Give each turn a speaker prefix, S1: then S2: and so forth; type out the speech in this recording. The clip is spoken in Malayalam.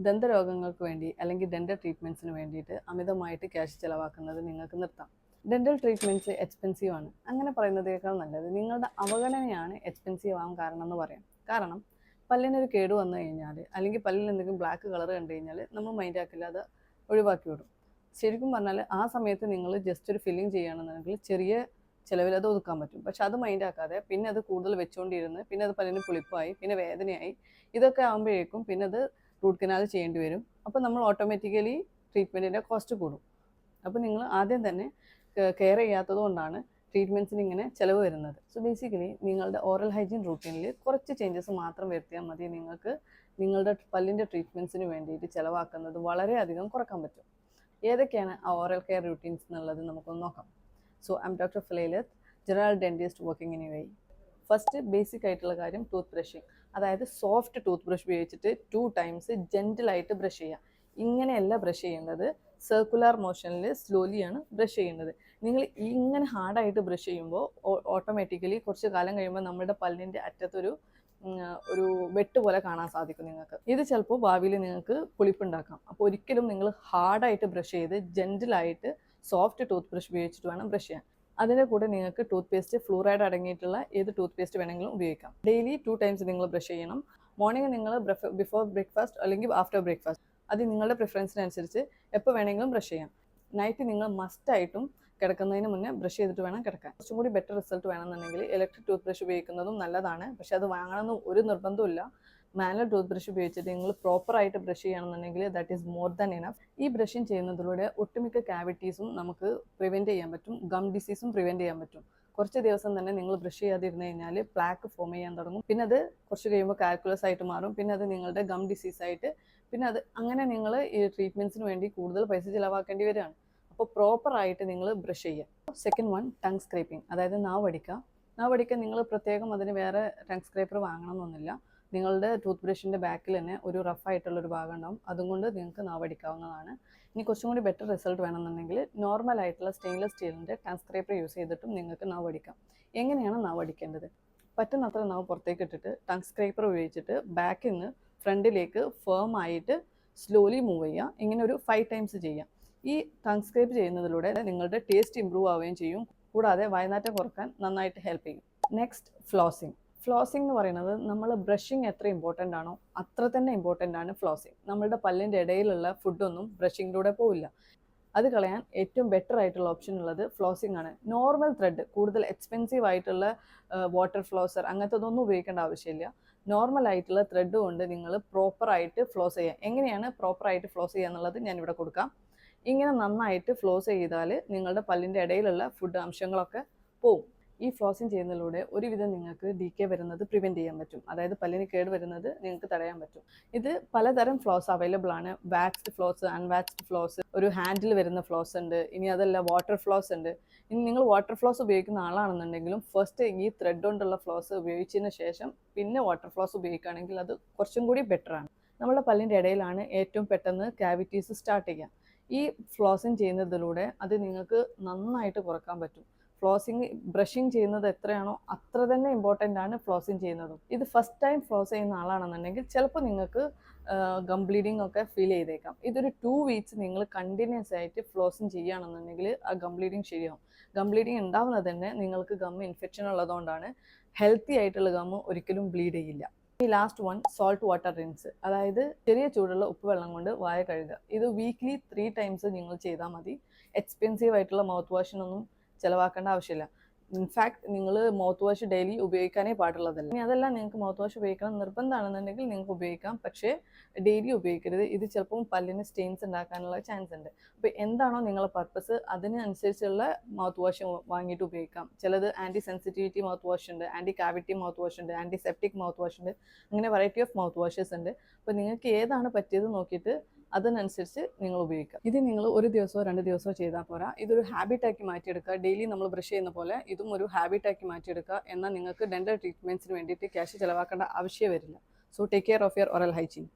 S1: ദന്തരോഗങ്ങൾക്ക് വേണ്ടി അല്ലെങ്കിൽ ഡെന്റൽ ട്രീറ്റ്മെൻറ്റ്സിന് വേണ്ടിയിട്ട് അമിതമായിട്ട് ക്യാഷ് ചിലവാക്കുന്നത് നിങ്ങൾക്ക് നിർത്താം. ഡെന്റൽ ട്രീറ്റ്മെൻറ്റ്സ് എക്സ്പെൻസീവ് ആണ്. അങ്ങനെ പറയുന്നതിനേക്കാൾ നല്ലത് നിങ്ങളുടെ അവഗണനയാണ് എക്സ്പെൻസീവ് ആവാൻ കാരണം എന്ന് പറയാം. കാരണം പല്ലിനൊരു കേട് വന്നു കഴിഞ്ഞാൽ അല്ലെങ്കിൽ പല്ലിൽ എന്തെങ്കിലും ബ്ലാക്ക് കളർ കണ്ടു കഴിഞ്ഞാൽ നമ്മൾ മൈൻഡ് ആക്കില്ല, അത് ഒഴിവാക്കി വിടും. ശരിക്കും പറഞ്ഞാൽ ആ സമയത്ത് നിങ്ങൾ ജസ്റ്റ് ഒരു ഫില്ലിങ് ചെയ്യുകയാണെന്നുണ്ടെങ്കിൽ ചെറിയ ചിലവിൽ അത് ഒതുക്കാൻ പറ്റും. പക്ഷെ അത് മൈൻഡ് ആക്കാതെ പിന്നെ അത് കൂടുതൽ വെച്ചുകൊണ്ടിരുന്ന് പിന്നെ അത് പല്ലിന് പുളിപ്പായി പിന്നെ വേദനയായി ഇതൊക്കെ ആകുമ്പോഴേക്കും പിന്നെ അത് റൂട്ട് കനാൽ ചെയ്യേണ്ടി വരും. അപ്പോൾ നമ്മൾ ഓട്ടോമാറ്റിക്കലി ട്രീറ്റ്മെൻറ്റിൻ്റെ കോസ്റ്റ് കൂടും. അപ്പോൾ നിങ്ങൾ ആദ്യം തന്നെ കെയർ ചെയ്യാത്തത് കൊണ്ടാണ് ട്രീറ്റ്മെൻറ്റ്സിന് ഇങ്ങനെ ചിലവ് വരുന്നത്. സോ ബേസിക്കലി നിങ്ങളുടെ ഓറൽ ഹൈജീൻ റൂട്ടീനിൽ കുറച്ച് ചേഞ്ചസ് മാത്രം വരുത്തിയാൽ മതി നിങ്ങൾക്ക് നിങ്ങളുടെ പല്ലിൻ്റെ ട്രീറ്റ്മെൻറ്റ്സിന് വേണ്ടിയിട്ട് ചിലവാക്കുന്നത് വളരെയധികം കുറക്കാൻ പറ്റും. ഏതൊക്കെയാണ് ആ ഓറൽ കെയർ റൂട്ടീൻസ് എന്നുള്ളത് നമുക്കൊന്ന് നോക്കാം. സോ ഐ എം ഡോക്ടർ ഫിലൈലത്ത്, general dentist working in UAE. First basic ആയിട്ടുള്ള കാര്യം ടൂത്ത് ബ്രഷിങ്. അതായത് സോഫ്റ്റ് ടൂത്ത് ബ്രഷ് ഉപയോഗിച്ചിട്ട് 2 times ജെൻറ്റിലായിട്ട് ബ്രഷ് ചെയ്യുക. ഇങ്ങനെയല്ല ബ്രഷ് ചെയ്യേണ്ടത്, സർക്കുലർ മോഷനിൽ സ്ലോലിയാണ് ബ്രഷ് ചെയ്യേണ്ടത്. നിങ്ങൾ ഇങ്ങനെ ഹാർഡായിട്ട് ബ്രഷ് ചെയ്യുമ്പോൾ ഓട്ടോമാറ്റിക്കലി കുറച്ച് കാലം കഴിയുമ്പോൾ നമ്മുടെ പല്ലിൻ്റെ അറ്റത്തൊരു വെട്ട് പോലെ കാണാൻ സാധിക്കും നിങ്ങൾക്ക്. ഇത് ചിലപ്പോൾ ഭാവിയിൽ നിങ്ങൾക്ക് പുളിപ്പുണ്ടാക്കാം. അപ്പോൾ ഒരിക്കലും നിങ്ങൾ ഹാർഡായിട്ട് ബ്രഷ് ചെയ്ത് ജെൻറ്റിലായിട്ട് സോഫ്റ്റ് ടൂത്ത് ബ്രഷ് ഉപയോഗിച്ചിട്ട് വേണം ബ്രഷ് ചെയ്യാൻ. അതിൻ്റെ കൂടെ നിങ്ങൾക്ക് ടൂത്ത് പേസ്റ്റ് ഫ്ലൂറൈഡ് അടങ്ങിയിട്ടുള്ള ഏത് ടൂത്ത് പേസ്റ്റ് വേണമെങ്കിലും ഉപയോഗിക്കാം. ഡെയിലി 2 times നിങ്ങൾ ബ്രഷ് ചെയ്യണം. മോർണിംഗ് നിങ്ങൾ ബിഫോർ ബ്രേക്ക്ഫാസ്റ്റ് അല്ലെങ്കിൽ ആഫ്റ്റർ ബ്രേക്ക്ഫാസ്റ്റ്, അത് നിങ്ങളുടെ പ്രിഫറൻസിനനുസരിച്ച് എപ്പോൾ വേണമെങ്കിലും ബ്രഷ് ചെയ്യാം. നൈറ്റ് നിങ്ങൾ മസ്റ്റായിട്ടും കിടക്കുന്നതിന് മുന്നേ ബ്രഷ് ചെയ്തിട്ട് വേണം കിടക്കാൻ. കുറച്ചും കൂടി ബെറ്റർ റിസൾട്ട് വേണമെന്നുണ്ടെങ്കിൽ ഇലക്ട്രിക് ടൂത്ത് ബ്രഷ് ഉപയോഗിക്കുന്നതും നല്ലതാണ്. പക്ഷേ അത് വാങ്ങണമെന്ന് ഒരു നിർബന്ധമില്ല. മാനുവൽ ടൂത്ത് ബ്രഷ് ഉപയോഗിച്ചിട്ട് നിങ്ങൾ പ്രോപ്പറായിട്ട് ബ്രഷ് ചെയ്യണമെന്നുണ്ടെങ്കിൽ that is more than enough. ഈ ബ്രഷിങ് ചെയ്യുന്നതിലൂടെ ഒട്ടുമിക്ക ക്യാവിറ്റീസും നമുക്ക് പ്രിവെൻറ്റ് ചെയ്യാൻ പറ്റും, ഗം ഡിസീസും പ്രിവെൻറ്റ് ചെയ്യാൻ പറ്റും. കുറച്ച് ദിവസം തന്നെ നിങ്ങൾ ബ്രഷ് ചെയ്യാതിരുന്നു കഴിഞ്ഞാൽ പ്ലാക്ക് ഫോം ചെയ്യാൻ തുടങ്ങും. പിന്നെ അത് കുറച്ച് കഴിയുമ്പോൾ കാൽക്കുലസ് ആയിട്ട് മാറും. പിന്നെ അത് നിങ്ങളുടെ ഗം ഡിസീസായിട്ട് പിന്നെ അത് അങ്ങനെ നിങ്ങൾ ഈ ട്രീറ്റ്മെൻറ്റ്സിന് വേണ്ടി കൂടുതൽ പൈസ ചിലവാക്കേണ്ടി വരികയാണ്. അപ്പോൾ പ്രോപ്പറായിട്ട് നിങ്ങൾ ബ്രഷ് ചെയ്യുക. Second one, tongue scraping. അതായത് നാവ് അടിക്കുക. നിങ്ങൾ പ്രത്യേകം അതിന് വേറെ ടങ് സ്ക്രേപ്പർ വാങ്ങണമെന്നൊന്നുമില്ല. നിങ്ങളുടെ ടൂത്ത് ബ്രഷിൻ്റെ ബാക്കിൽ തന്നെ ഒരു റഫായിട്ടുള്ളൊരു ഭാഗം ഉണ്ടാവും. അതുകൊണ്ട് നിങ്ങൾക്ക് നാവ് അടിക്കാവുന്നതാണ്. ഇനി കുറച്ചും കൂടി ബെറ്റർ റിസൾട്ട് വേണമെന്നുണ്ടെങ്കിൽ നോർമലായിട്ടുള്ള സ്റ്റെയിൻലെസ് സ്റ്റീലിൻ്റെ ടങ് സ്ക്രേപ്പർ യൂസ് ചെയ്തിട്ടും നിങ്ങൾക്ക് നാവ് അടിക്കാം. എങ്ങനെയാണ് നാവ് അടിക്കേണ്ടത്? പറ്റുന്നത്ര നാവ് പുറത്തേക്ക് ഇട്ടിട്ട് ടങ് സ്ക്രേപ്പർ ഉപയോഗിച്ചിട്ട് ബാക്കിൽ നിന്ന് ഫ്രണ്ടിലേക്ക് ഫേം ആയിട്ട് സ്ലോലി മൂവ് ചെയ്യുക. ഇങ്ങനെ ഒരു 5 times ചെയ്യാം. ഈ ടങ് സ്ക്രേപ്പ് ചെയ്യുന്നതിലൂടെ നിങ്ങളുടെ ടേസ്റ്റ് ഇമ്പ്രൂവ് ആവുകയും ചെയ്യും, കൂടാതെ വയനാറ്റം കുറക്കാൻ നന്നായിട്ട് ഹെൽപ്പ് ചെയ്യും. നെക്സ്റ്റ്, ഫ്ലോസിംഗ് എന്ന് പറയുന്നത് നമ്മൾ ബ്രഷിങ് എത്ര ഇമ്പോർട്ടൻ്റ് ആണോ അത്ര തന്നെ ഇമ്പോർട്ടൻ്റ് ആണ് ഫ്ലോസിങ്. നമ്മളുടെ പല്ലിൻ്റെ ഇടയിലുള്ള ഫുഡൊന്നും ബ്രഷിങ്ങിലൂടെ പോവില്ല. അത് കളയാൻ ഏറ്റവും ബെറ്റർ ആയിട്ടുള്ള ഓപ്ഷൻ ഉള്ളത് ഫ്ലോസിംഗ് ആണ്. നോർമൽ ത്രെഡ്, കൂടുതൽ എക്സ്പെൻസീവ് ആയിട്ടുള്ള വാട്ടർ ഫ്ലോസർ അങ്ങനത്തതൊന്നും ഉപയോഗിക്കേണ്ട ആവശ്യമില്ല. നോർമൽ ആയിട്ടുള്ള ത്രെഡ് കൊണ്ട് നിങ്ങൾ പ്രോപ്പറായിട്ട് ഫ്ലോസ് ചെയ്യുക. എങ്ങനെയാണ് പ്രോപ്പറായിട്ട് ഫ്ലോസ് ചെയ്യുക എന്നുള്ളത് ഞാനിവിടെ കൊടുക്കാം. ഇങ്ങനെ നന്നായിട്ട് ഫ്ലോസ് ചെയ്താൽ നിങ്ങളുടെ പല്ലിൻ്റെ ഇടയിലുള്ള ഫുഡ് അംശങ്ങളൊക്കെ പോവും. ഈ ഫ്ലോസിങ് ചെയ്യുന്നതിലൂടെ ഒരുവിധം നിങ്ങൾക്ക് ഡീകേ വരുന്നത് പ്രിവെൻറ്റ് ചെയ്യാൻ പറ്റും. അതായത് പല്ലിന് കേട് വരുന്നത് നിങ്ങൾക്ക് തടയാൻ പറ്റും. ഇത് പലതരം ഫ്ലോസ് അവൈലബിൾ ആണ്. വാക്സ്ഡ് ഫ്ലോസ്, അൺവാക്സ്ഡ് ഫ്ലോസ്, ഒരു ഹാൻഡിൽ വരുന്ന ഫ്ലോസ് ഉണ്ട്. ഇനി അതല്ല വാട്ടർ ഫ്ലോസ് ഉണ്ട്. ഇനി നിങ്ങൾ വാട്ടർ ഫ്ലോസ് ഉപയോഗിക്കുന്ന ആളാണെന്നുണ്ടെങ്കിലും ഫസ്റ്റ് ഈ ത്രെഡ് കൊണ്ടുള്ള ഫ്ലോസ് ഉപയോഗിച്ചതിന് ശേഷം പിന്നെ വാട്ടർ ഫ്ലോസ് ഉപയോഗിക്കുകയാണെങ്കിൽ അത് കുറച്ചും കൂടി ബെറ്ററാണ്. നമ്മുടെ പല്ലിൻ്റെ ഇടയിലാണ് ഏറ്റവും പെട്ടെന്ന് ക്യാവിറ്റീസ് സ്റ്റാർട്ട് ചെയ്യുക. ഈ ഫ്ലോസിങ് ചെയ്യുന്നതിലൂടെ അത് നിങ്ങൾക്ക് നന്നായിട്ട് കുറക്കാൻ പറ്റും. ബ്രഷിങ് ചെയ്യുന്നത് എത്രയാണോ അത്ര തന്നെ ഇമ്പോർട്ടൻ്റ് ആണ് ഫ്ലോസിങ് ചെയ്യുന്നതും. ഇത് ഫസ്റ്റ് ടൈം ഫ്ലോസ് ചെയ്യുന്ന ആളാണെന്നുണ്ടെങ്കിൽ ചിലപ്പോൾ നിങ്ങൾക്ക് ഗം ബ്ലീഡിങ് ഒക്കെ ഫീൽ ചെയ്തേക്കാം. ഇതൊരു 2 weeks നിങ്ങൾ കണ്ടിന്യൂസ് ആയിട്ട് ഫ്ലോസിങ് ചെയ്യുകയാണെന്നുണ്ടെങ്കിൽ ആ ഗം ബ്ലീഡിങ് ശരിയാവും. ഗം ബ്ലീഡിങ് ഉണ്ടാവുന്നത് തന്നെ നിങ്ങൾക്ക് ഗം ഇൻഫെക്ഷൻ ഉള്ളതുകൊണ്ടാണ്. ഹെൽത്തി ആയിട്ടുള്ള ഗം ഒരിക്കലും ബ്ലീഡ് ചെയ്യില്ല. ഈ last one, salt water rinse. അതായത് ചെറിയ ചൂടുള്ള ഉപ്പ് വെള്ളം കൊണ്ട് വായ കഴുകുക. ഇത് വീക്ക്ലി 3 times നിങ്ങൾ ചെയ്താൽ മതി. എക്സ്പെൻസീവ് ആയിട്ടുള്ള മൗത്ത് വാഷിനൊന്നും ചിലവാക്കേണ്ട ആവശ്യമില്ല. ഇൻഫാക്ട് നിങ്ങൾ മൗത്ത് വാഷ് ഡെയിലി ഉപയോഗിക്കാനേ പാടുള്ളതല്ല. ഇനി അതല്ല നിങ്ങൾക്ക് മൗത്ത് വാഷ് ഉപയോഗിക്കണം നിർബന്ധമാണെന്നുണ്ടെങ്കിൽ നിങ്ങൾക്ക് ഉപയോഗിക്കാം, പക്ഷേ ഡെയിലി ഉപയോഗിക്കരുത്. ഇത് ചിലപ്പം പല്ലിന് സ്റ്റെയിൻസ് ഉണ്ടാക്കാനുള്ള ചാൻസ് ഉണ്ട്. അപ്പോൾ എന്താണോ നിങ്ങളുടെ പർപ്പസ് അതിനനുസരിച്ചുള്ള മൗത്ത് വാഷ് വാങ്ങിയിട്ട് ഉപയോഗിക്കാം. ചിലത് ആൻറ്റി സെൻസിറ്റിവിറ്റി മൗത്ത് വാഷ് ഉണ്ട്, ആൻറ്റി കാവിറ്റി മൗത്ത് വാഷ് ഉണ്ട്, ആൻറ്റി സെപ്റ്റിക് മൗത്ത് വാഷ് ഉണ്ട്. അങ്ങനെ വെറൈറ്റി ഓഫ് മൗത്ത് വാഷസ് ഉണ്ട്. അപ്പോൾ നിങ്ങൾക്ക് ഏതാണ് പറ്റിയത് നോക്കിയിട്ട് അതിനനുസരിച്ച് നിങ്ങൾ ഉപയോഗിക്കുക. ഇത് നിങ്ങൾ 1 ദിവസമോ 2 ദിവസമോ ചെയ്താൽ പോരാ. ഇതൊരു ഹാബിറ്റാക്കി മാറ്റിയെടുക്കുക. ഡെയിലി നമ്മൾ ബ്രഷ് ചെയ്യുന്ന പോലെ ഇതും ഒരു ഹാബിറ്റാക്കി മാറ്റിയെടുക്കുക. എന്നാൽ നിങ്ങൾക്ക് ഡെന്റൽ ട്രീറ്റ്മെൻറ്റ്സിന് വേണ്ടിയിട്ട് ക്യാഷ് ചിലവാക്കേണ്ട ആവശ്യം വരില്ല. So take care of your oral hygiene.